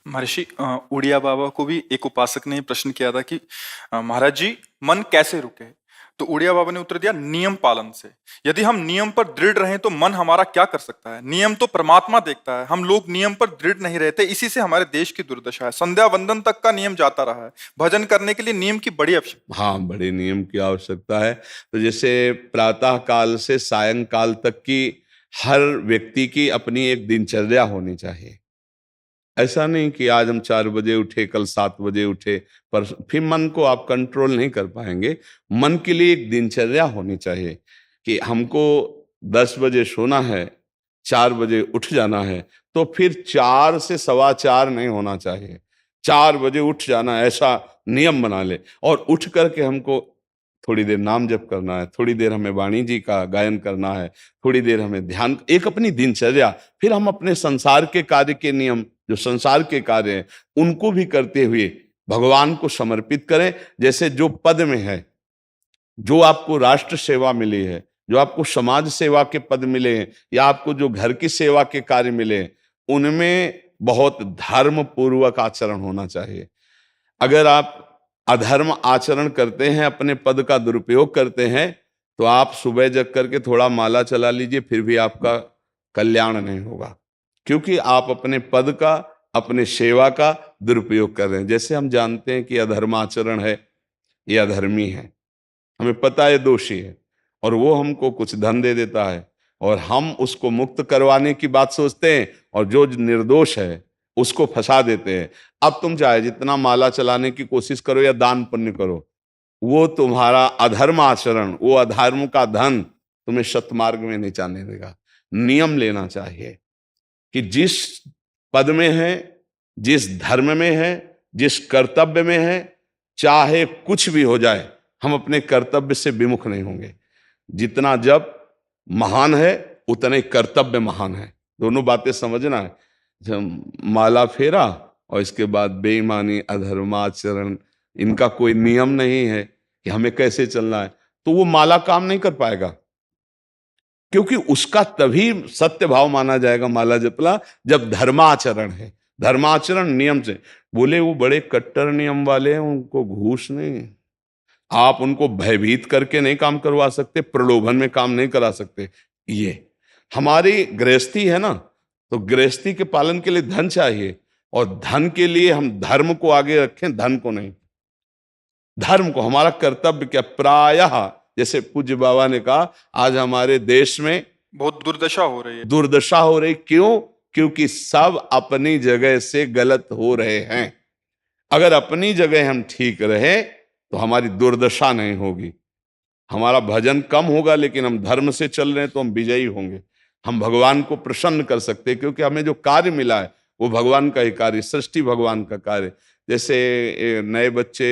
महर्षि उड़िया बाबा को भी एक उपासक ने प्रश्न किया था कि महाराज जी, मन कैसे रुके? तो उड़िया बाबा ने उत्तर दिया, नियम पालन से। यदि हम नियम पर दृढ़ रहें तो मन हमारा क्या कर सकता है? नियम तो परमात्मा देखता है। हम लोग नियम पर दृढ़ नहीं रहते, इसी से हमारे देश की दुर्दशा है। संध्या वंदन तक का नियम जाता रहा है। भजन करने के लिए नियम की बड़ी आवश्यकता। हाँ, बड़े नियम की आवश्यकता है। तो जैसे प्रातः काल से सायंकाल तक की हर व्यक्ति की अपनी एक दिनचर्या होनी चाहिए। ऐसा नहीं कि आज हम 4 बजे उठे, कल 7 बजे उठे, पर फिर मन को आप कंट्रोल नहीं कर पाएंगे। मन के लिए एक दिनचर्या होनी चाहिए कि हमको 10 बजे सोना है, 4 बजे उठ जाना है। तो फिर 4 से 4:15 नहीं होना चाहिए, 4 बजे उठ जाना, ऐसा नियम बना ले। और उठ करके हमको थोड़ी देर नाम जप करना है, थोड़ी देर हमें वाणी जी का गायन करना है, थोड़ी देर हमें ध्यान, एक अपनी दिनचर्या। फिर हम अपने संसार के कार्य के नियम, जो संसार के कार्य हैं, उनको भी करते हुए भगवान को समर्पित करें। जैसे जो पद में है, जो आपको राष्ट्र सेवा मिली है, जो आपको समाज सेवा के पद मिले हैं, या आपको जो घर की सेवा के कार्य मिले हैं, उनमें बहुत धर्म पूर्वक आचरण होना चाहिए। अगर आप अधर्म आचरण करते हैं, अपने पद का दुरुपयोग करते हैं, तो आप सुबह जग करके थोड़ा माला चला लीजिए, फिर भी आपका कल्याण नहीं होगा, क्योंकि आप अपने पद का, अपने सेवा का दुरुपयोग कर रहे हैं। जैसे हम जानते हैं कि अधर्म आचरण है, ये अधर्मी है, हमें पता है दोषी है, और वो हमको कुछ धन दे देता है, और हम उसको मुक्त करवाने की बात सोचते हैं, और जो निर्दोष है उसको फंसा देते हैं। अब तुम चाहे जितना माला चलाने की कोशिश करो या दान पुण्य करो, वो तुम्हारा अधर्म आचरण, वो अधर्म का धन तुम्हें सतमार्ग में नहीं जाने देगा। नियम लेना चाहिए कि जिस पद में है, जिस धर्म में है, जिस कर्तव्य में है, चाहे कुछ भी हो जाए, हम अपने कर्तव्य से विमुख नहीं होंगे। जितना जप महान है, उतने कर्तव्य महान है। दोनों बातें समझना है। जब माला फेरा और इसके बाद बेईमानी, अधर्माचरण, इनका कोई नियम नहीं है कि हमें कैसे चलना है, तो वो माला काम नहीं कर पाएगा, क्योंकि उसका तभी सत्य भाव माना जाएगा माला जपला जब धर्माचरण है। धर्माचरण नियम से। बोले वो बड़े कट्टर नियम वाले हैं, उनको घूस नहीं, आप उनको भयभीत करके नहीं काम करवा सकते, प्रलोभन में काम नहीं करा सकते। ये हमारी गृहस्थी है ना, तो गृहस्थी के पालन के लिए धन चाहिए, और धन के लिए हम धर्म को आगे रखें, धन को नहीं। धर्म को, हमारा कर्तव्य क्या, प्रायः जैसे पूज्य बाबा ने कहा, आज हमारे देश में बहुत दुर्दशा हो रही है। दुर्दशा हो रही, क्यों? क्योंकि सब अपनी जगह से गलत हो रहे हैं। अगर अपनी जगह हम ठीक रहे तो हमारी दुर्दशा नहीं होगी, हमारा भजन कम होगा, लेकिन हम धर्म से चल रहे हैं तो हम विजयी होंगे। हम भगवान को प्रसन्न कर सकते हैं, क्योंकि हमें जो कार्य मिला है वो भगवान का ही कार्य, सृष्टि भगवान का कार्य। जैसे नए बच्चे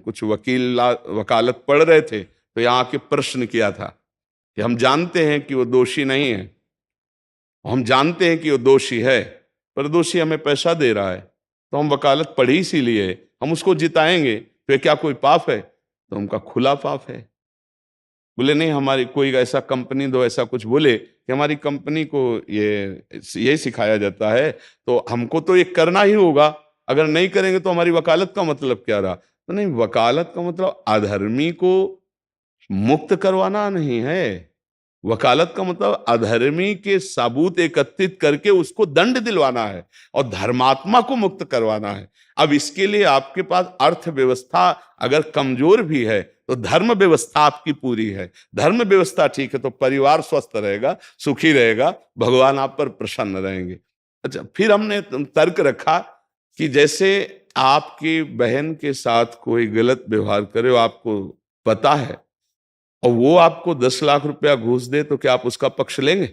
कुछ वकालत पढ़ रहे थे, तो यहाँ के प्रश्न किया था कि हम जानते हैं कि वो दोषी नहीं है, हम जानते हैं कि वो दोषी है, पर दोषी हमें पैसा दे रहा है, तो हम वकालत पढ़ी इसीलिए, हम उसको जिताएंगे, तो क्या कोई पाप है? तो उनका खुला पाप है। बोले नहीं, हमारी कोई ऐसा कंपनी दो, ऐसा कुछ बोले कि हमारी कंपनी को ये सिखाया जाता है, तो हमको तो ये करना ही होगा, अगर नहीं करेंगे तो हमारी वकालत का मतलब क्या रहा? तो नहीं, वकालत का मतलब अधर्मी को मुक्त करवाना नहीं है। वकालत का मतलब अधर्मी के सबूत एकत्रित करके उसको दंड दिलवाना है, और धर्मात्मा को मुक्त करवाना है। अब इसके लिए आपके पास अर्थव्यवस्था अगर कमजोर भी है, तो धर्म व्यवस्था आपकी पूरी है। धर्म व्यवस्था ठीक है तो परिवार स्वस्थ रहेगा, सुखी रहेगा, भगवान आप पर प्रसन्न रहेंगे। अच्छा, फिर हमने तर्क रखा कि जैसे आपकी बहन के साथ कोई गलत व्यवहार करे, आपको पता है, और वो आपको 10 लाख रुपया घूस दे, तो क्या आप उसका पक्ष लेंगे?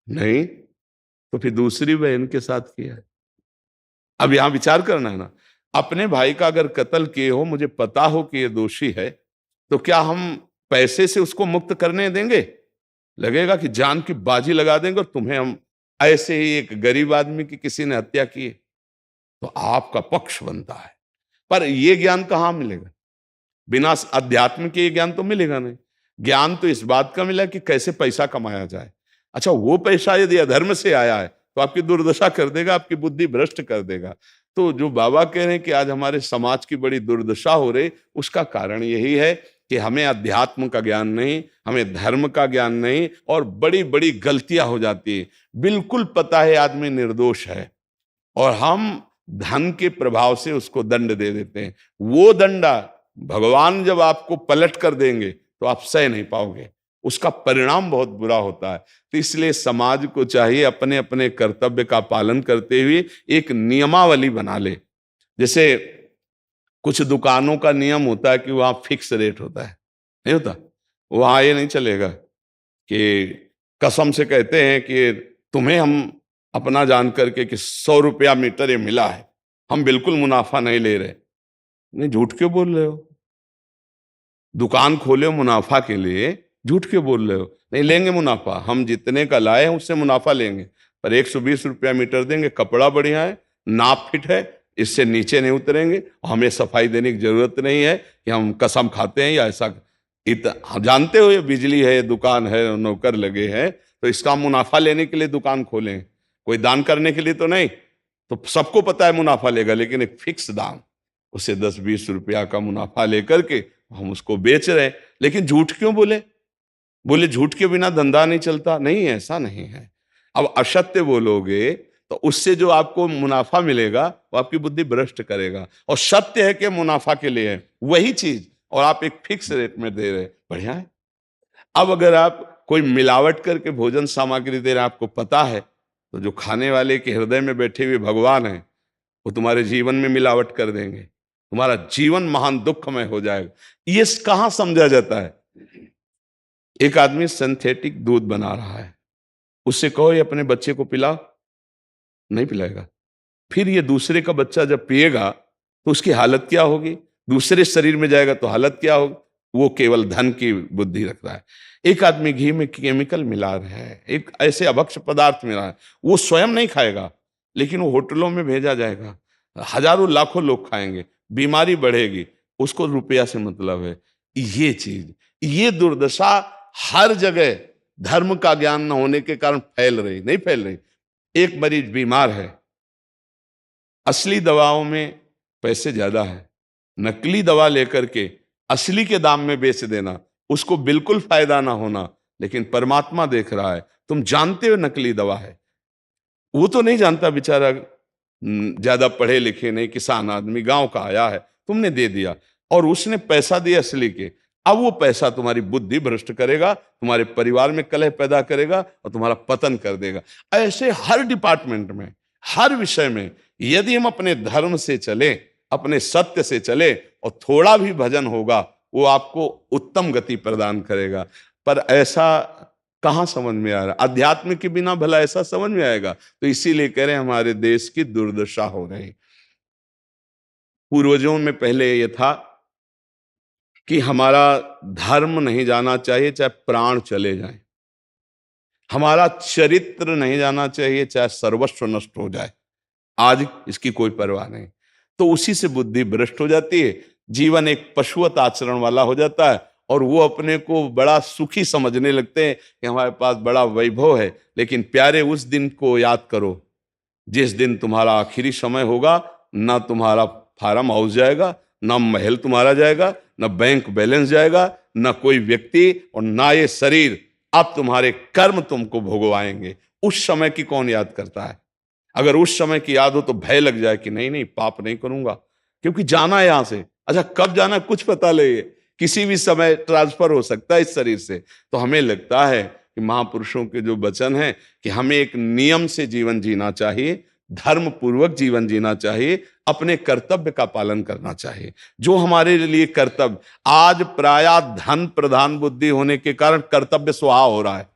नहीं। तो फिर दूसरी बहन के साथ किया है। अब यहां विचार करना है ना, अपने भाई का अगर कत्ल किए हो, मुझे पता हो कि ये दोषी है, तो क्या हम पैसे से उसको मुक्त करने देंगे? लगेगा कि जान की बाजी लगा देंगे, और तुम्हें हम, ऐसे ही एक गरीब आदमी की किसी ने हत्या की है, तो आपका पक्ष बनता है। पर यह ज्ञान कहां मिलेगा? बिना अध्यात्म के ये ज्ञान तो मिलेगा नहीं। ज्ञान तो इस बात का मिला कि कैसे पैसा कमाया जाए। अच्छा, वो पैसा यदि अधर्म से आया है तो आपकी दुर्दशा कर देगा, आपकी बुद्धि भ्रष्ट कर देगा। तो जो बाबा कह रहे हैं कि आज हमारे समाज की बड़ी दुर्दशा हो रही, उसका कारण यही है कि हमें अध्यात्म का ज्ञान नहीं, हमें धर्म का ज्ञान नहीं, और बड़ी बड़ी गलतियां हो जाती है। बिल्कुल पता है आदमी निर्दोष है और हम धन के प्रभाव से उसको दंड दे देते हैं। वो दंडा भगवान जब आपको पलट कर देंगे तो आप सह नहीं पाओगे, उसका परिणाम बहुत बुरा होता है। तो इसलिए समाज को चाहिए अपने अपने कर्तव्य का पालन करते हुए एक नियमावली बना ले। जैसे कुछ दुकानों का नियम होता है कि वहां फिक्स रेट होता है, नहीं होता? वहां ये नहीं चलेगा कि कसम से कहते हैं कि तुम्हें हम अपना जान करके कि 100 रुपया मीटर ये मिला है, हम बिल्कुल मुनाफा नहीं ले रहे। नहीं, झूठ क्यों बोल रहे हो? दुकान खोले हो मुनाफा के लिए, झूठ क्यों बोल रहे हो? नहीं लेंगे मुनाफा, हम जितने का लाए हैं उससे मुनाफा लेंगे, पर 120 रुपया मीटर देंगे, कपड़ा बढ़िया है, नाप फिट है, इससे नीचे नहीं उतरेंगे, हमें सफाई देने की जरूरत नहीं है कि हम कसम खाते हैं या ऐसा। हम जानते हो ये बिजली है, दुकान है, नौकर लगे हैं, तो इसका मुनाफा लेने के लिए दुकान खोलें, कोई दान करने के लिए तो नहीं। तो सबको पता है मुनाफा लेगा, लेकिन एक फिक्स दाम, उसे 10-20 रुपया का मुनाफा लेकर के हम उसको बेच रहे हैं। लेकिन झूठ क्यों बोले? बोले झूठ के बिना धंधा नहीं चलता। नहीं, ऐसा नहीं है। अब असत्य बोलोगे तो उससे जो आपको मुनाफा मिलेगा वो आपकी बुद्धि भ्रष्ट करेगा, और सत्य है कि मुनाफा के लिए है वही चीज, और आप एक फिक्स रेट में दे रहे, बढ़िया है। अब अगर आप कोई मिलावट करके भोजन सामग्री दे रहे हैं, आपको पता है, तो जो खाने वाले के हृदय में बैठे हुए भगवान हैं वो तुम्हारे जीवन में मिलावट कर देंगे, तुम्हारा जीवन महान दुखमय हो जाएगा। ये कहां समझा जाता है? एक आदमी सिंथेटिक दूध बना रहा है, उससे कहो ये अपने बच्चे को पिला, नहीं पिलाएगा। फिर ये दूसरे का बच्चा जब पिएगा तो उसकी हालत क्या होगी? दूसरे शरीर में जाएगा तो हालत क्या होगी? वो केवल धन की बुद्धि रख रहा है। एक आदमी घी में केमिकल मिला रहा है, एक ऐसे अभक्ष पदार्थ मिला है, वो स्वयं नहीं खाएगा, लेकिन वो होटलों में भेजा जाएगा, हजारों लाखों लोग खाएंगे, बीमारी बढ़ेगी, उसको रुपया से मतलब है। ये चीज, ये दुर्दशा हर जगह धर्म का ज्ञान न होने के कारण फैल रही, नहीं फैल रही। एक मरीज बीमार है, असली दवाओं में पैसे ज्यादा है, नकली दवा लेकर के असली के दाम में बेच देना, उसको बिल्कुल फायदा ना होना। लेकिन परमात्मा देख रहा है, तुम जानते हो नकली दवा है, वो तो नहीं जानता बेचारा, ज्यादा पढ़े लिखे नहीं, किसान आदमी गांव का आया है, तुमने दे दिया और उसने पैसा दिया असली के। अब वो पैसा तुम्हारी बुद्धि भ्रष्ट करेगा, तुम्हारे परिवार में कलह पैदा करेगा और तुम्हारा पतन कर देगा। ऐसे हर डिपार्टमेंट में, हर विषय में यदि हम अपने धर्म से चले, अपने सत्य से चले और थोड़ा भी भजन होगा, वो आपको उत्तम गति प्रदान करेगा। पर ऐसा कहां समझ में आ रहा? अध्यात्म के बिना भला ऐसा समझ में आएगा? तो इसीलिए कह रहे हैं हमारे देश की दुर्दशा हो रही। पूर्वजों में पहले यह था कि हमारा धर्म नहीं जाना चाहिए चाहे प्राण चले जाएं, हमारा चरित्र नहीं जाना चाहिए चाहे सर्वस्व नष्ट हो जाए। आज इसकी कोई परवाह नहीं, तो उसी से बुद्धि भ्रष्ट हो जाती है, जीवन एक पशुवत आचरण वाला हो जाता है, और वो अपने को बड़ा सुखी समझने लगते हैं कि हमारे पास बड़ा वैभव है। लेकिन प्यारे, उस दिन को याद करो जिस दिन तुम्हारा आखिरी समय होगा, ना तुम्हारा फार्म हाउस जाएगा, ना महल तुम्हारा जाएगा, ना बैंक बैलेंस जाएगा, ना कोई व्यक्ति, और ना ये शरीर। अब तुम्हारे कर्म तुमको भोगवाएंगे। उस समय की कौन याद करता है? अगर उस समय की याद हो तो भय लग जाए कि नहीं नहीं, पाप नहीं करूंगा, क्योंकि जाना है यहां से। अच्छा, कब जाना कुछ पता नहीं, किसी भी समय ट्रांसफर हो सकता है इस शरीर से। तो हमें लगता है कि महापुरुषों के जो वचन हैं कि हमें एक नियम से जीवन जीना चाहिए, धर्म पूर्वक जीवन जीना चाहिए, अपने कर्तव्य का पालन करना चाहिए। जो हमारे लिए कर्तव्य, आज प्रायः धन प्रधान बुद्धि होने के कारण कर्तव्य स्वाहा हो रहा है।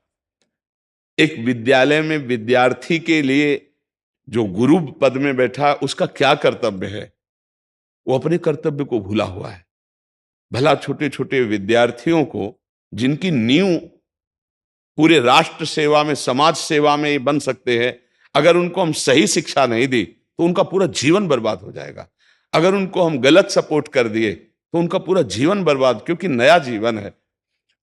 एक विद्यालय में विद्यार्थी के लिए जो गुरु पद में बैठा, उसका क्या कर्तव्य है? वो अपने कर्तव्य को भूला हुआ है। भला छोटे छोटे विद्यार्थियों को, जिनकी नींव पूरे राष्ट्र सेवा में, समाज सेवा में ये बन सकते हैं, अगर उनको हम सही शिक्षा नहीं दी तो उनका पूरा जीवन बर्बाद हो जाएगा। अगर उनको हम गलत सपोर्ट कर दिए तो उनका पूरा जीवन बर्बाद, क्योंकि नया जीवन है।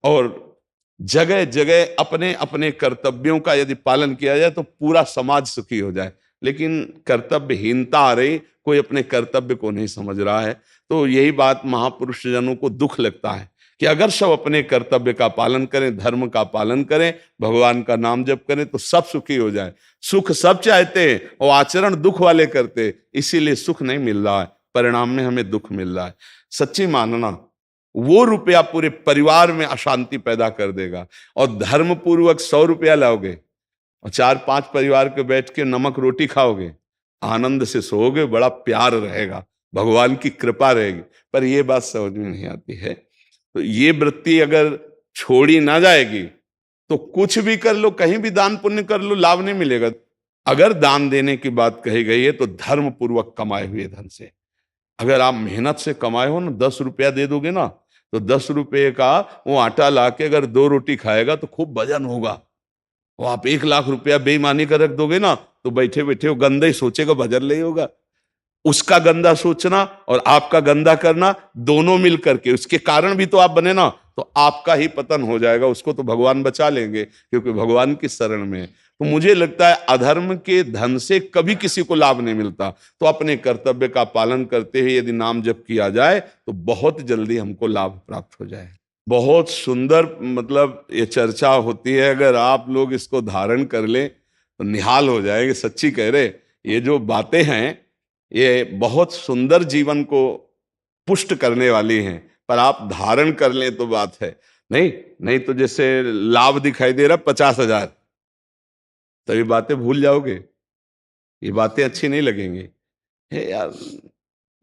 और जगह जगह अपने अपने कर्तव्यों का यदि पालन किया जाए तो पूरा समाज सुखी हो जाए। लेकिन कर्तव्यहीनता आ रही, कोई अपने कर्तव्य को नहीं समझ रहा है। तो यही बात महापुरुष जनों को दुख लगता है कि अगर सब अपने कर्तव्य का पालन करें, धर्म का पालन करें, भगवान का नाम जप करें तो सब सुखी हो जाए। सुख सब चाहते हैं और आचरण दुख वाले करते, इसीलिए सुख नहीं मिल रहा है, परिणाम में हमें दुख मिल रहा है। सच्ची मानना, वो रुपया पूरे परिवार में अशांति पैदा कर देगा। और धर्म पूर्वक 100 रुपया लाओगे और 4-5 परिवार के बैठ के नमक रोटी खाओगे, आनंद से सोओगे, बड़ा प्यार रहेगा, भगवान की कृपा रहेगी। पर ये बात समझ में नहीं आती है। तो ये वृत्ति अगर छोड़ी ना जाएगी तो कुछ भी कर लो, कहीं भी दान पुण्य कर लो, लाभ नहीं मिलेगा। अगर दान देने की बात कही गई है तो धर्म पूर्वक कमाए हुए धन से। अगर आप मेहनत से कमाए हो ना, 10 रुपया दे दोगे ना, तो 10 रुपये का वो आटा लाके अगर 2 रोटी खाएगा तो खूब वजन होगा। वो आप 1 लाख रुपया बेईमानी का रख दोगे ना, तो बैठे बैठे वो गंदा ही सोचेगा, भजन नहीं होगा। उसका गंदा सोचना और आपका गंदा करना, दोनों मिल करके, उसके कारण भी तो आप बने ना, तो आपका ही पतन हो जाएगा। उसको तो भगवान बचा लेंगे क्योंकि भगवान की शरण में है। तो मुझे लगता है अधर्म के धन से कभी किसी को लाभ नहीं मिलता। तो अपने कर्तव्य का पालन करते हुए यदि नाम जप किया जाए तो बहुत जल्दी हमको लाभ प्राप्त हो जाए। बहुत सुंदर, मतलब ये चर्चा होती है, अगर आप लोग इसको धारण कर लें तो निहाल हो जाएंगे। सच्ची कह रहे, ये जो बातें हैं ये बहुत सुंदर जीवन को पुष्ट करने वाली हैं, पर आप धारण कर लें तो बात है। नहीं नहीं तो जैसे लाभ दिखाई दे रहा 50,000, तो ये बातें भूल जाओगे, ये बातें अच्छी नहीं लगेंगी। हे यार,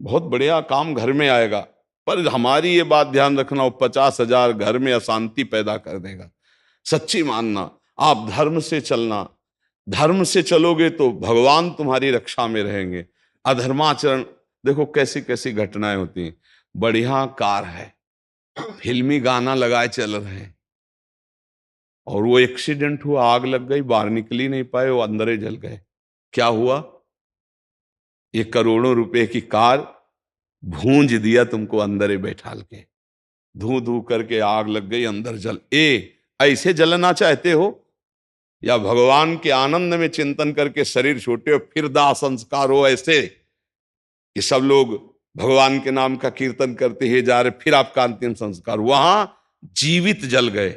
बहुत बढ़िया काम घर में आएगा, पर हमारी ये बात ध्यान रखना, वो 50,000 घर में अशांति पैदा कर देगा। सच्ची मानना, आप धर्म से चलना, धर्म से चलोगे तो भगवान तुम्हारी रक्षा में रहेंगे। अधर्माचरण, देखो कैसी कैसी घटनाएं होती हैं। बढ़िया कार है, फिल्मी गाना लगाए चल रहे हैं, और वो एक्सीडेंट हुआ, आग लग गई, बाहर निकल ही नहीं पाए, वो अंदर ही जल गए। क्या हुआ? ये करोड़ों रुपए की कार भूंज दिया तुमको अंदर ही बैठाल के, धू धू करके आग लग गई, अंदर जल। ऐसे जलना चाहते हो या भगवान के आनंद में चिंतन करके शरीर छोटे हो फिर दाह संस्कार हो, ऐसे कि सब लोग भगवान के नाम का कीर्तन करते ही जा रहे, फिर आपका अंतिम संस्कार वहां जीवित जल गए?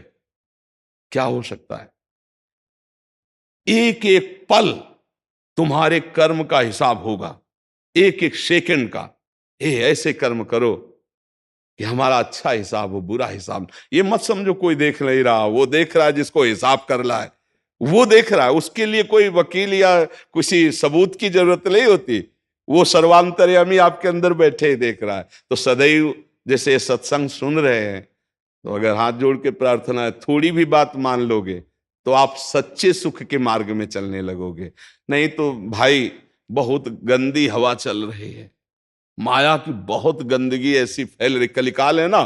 क्या हो सकता है? एक एक पल तुम्हारे कर्म का हिसाब होगा, एक एक सेकंड का। ऐसे कर्म करो कि हमारा अच्छा हिसाब हो, बुरा हिसाब। ये मत समझो कोई देख नहीं रहा, वो देख रहा है जिसको हिसाब करना है, वो देख रहा है। उसके लिए कोई वकील या किसी सबूत की जरूरत नहीं होती, वो सर्वांतर्यामी आपके अंदर बैठे ही देख रहा है। तो सदैव जैसे सत्संग सुन रहे हैं, तो अगर हाथ जोड़ के प्रार्थना है, थोड़ी भी बात मान लोगे तो आप सच्चे सुख के मार्ग में चलने लगोगे। नहीं तो भाई बहुत गंदी हवा चल रही है, माया की बहुत गंदगी ऐसी फैल रही, कलिकाल है ना,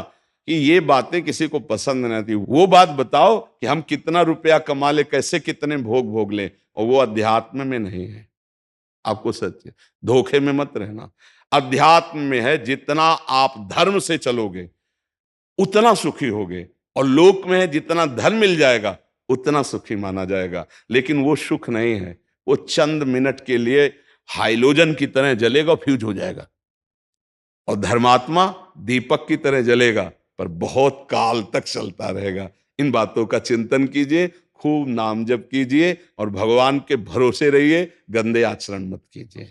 कि ये बातें किसी को पसंद नहीं आती। वो बात बताओ कि हम कितना रुपया कमा ले, कैसे कितने भोग भोग ले, और वो अध्यात्म में नहीं है। आपको सच धोखे में मत रहना, अध्यात्म में है। जितना आप धर्म से चलोगे उतना सुखी होगे, और लोक में है जितना धन मिल जाएगा उतना सुखी माना जाएगा। लेकिन वो सुख नहीं है, वो चंद मिनट के लिए हाइलोजन की तरह जलेगा, फ्यूज हो जाएगा। और धर्मात्मा दीपक की तरह जलेगा, पर बहुत काल तक चलता रहेगा। इन बातों का चिंतन कीजिए, खूब नाम जप कीजिए और भगवान के भरोसे रहिए, गंदे आचरण मत कीजिए।